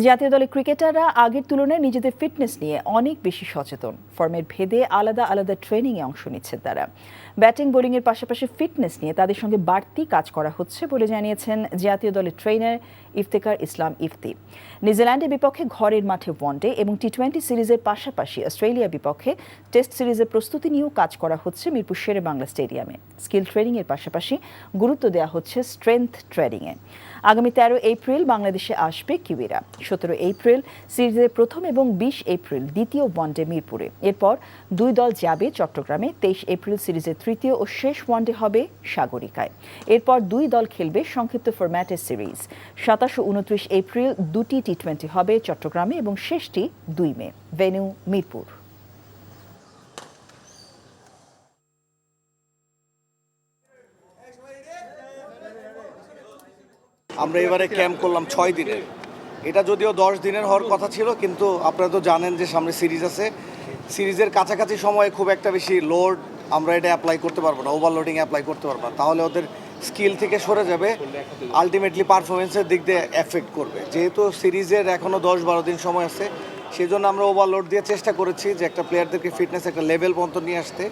জাতীয় দলের ক্রিকেটাররা আগের তুলনায় নিজেদের ফিটনেস নিয়ে অনেক বেশি সচেতন। ফর্মের ভেদে আলাদা আলাদা ট্রেনিংয়ে অংশ নিচ্ছেন তারা। ব্যাটিং বোলিংয়ের পাশাপাশি ফিটনেস নিয়ে তাদের সঙ্গে বাড়তি কাজ করা হচ্ছে বলে জানিয়েছেন জাতীয় দলের ট্রেনার ইফতেখার ইসলাম ইফতি। নিউজিল্যান্ডের বিপক্ষে ঘরের মাঠে ওয়ানডে এবং টি-20 সিরিজের পাশাপাশি অস্ট্রেলিয়ার বিপক্ষে টেস্ট সিরিজের প্রস্তুতি নিয়েও কাজ করা হচ্ছে মিরপুর শেরে বাংলা স্টেডিয়ামে। স্কিল ট্রেনিংয়ের পাশাপাশি গুরুত্ব দেওয়া হচ্ছে স্ট্রেংথ ট্রেনিংয়ে। আগামী 13 এপ্রিল বাংলাদেশে আসবে কিউইরা। 17 এপ্রিল সিরিজের প্রথম এবং 20 এপ্রিল দ্বিতীয় ওয়ানডে মিরপুরে। এরপর দুই দল যাবে চট্টগ্রামে। 23 এপ্রিল সিরিজের তৃতীয় ও শেষ ওয়ানডে হবে সাগরিকায়। এরপর দুই দল খেলবে সংক্ষিপ্ত ফরম্যাটের সিরিজ। 27 ও 29 এপ্রিল দুটি টি-20 হবে চট্টগ্রামে এবং শেষটি 2 মে। ভেন্যু মিরপুর। আমরা এবারে ক্যাম্প করলাম 6 দিনের। এটা যদিও 10 দিনের হওয়ার কথা ছিল, কিন্তু আপনারা তো জানেন যে সামনে সিরিজ আছে। সিরিজের কাছাকাছি সময়ে খুব একটা বেশি লোড আমরা এটা অ্যাপ্লাই করতে পারবো না, ওভারলোডিং অ্যাপ্লাই করতে পারবো না। তাহলে ওদের স্কিল থেকে সরে যাবে, আলটিমেটলি পারফরমেন্সের দিক দিয়ে এফেক্ট করবে। যেহেতু সিরিজের এখনও 10-12 দিন সময় আছে, সেই জন্য আমরা ওভারলোড দিয়ে চেষ্টা করেছি যে একটা প্লেয়ারদেরকে ফিটনেস একটা লেভেল পর্যন্ত নিয়ে আসতে।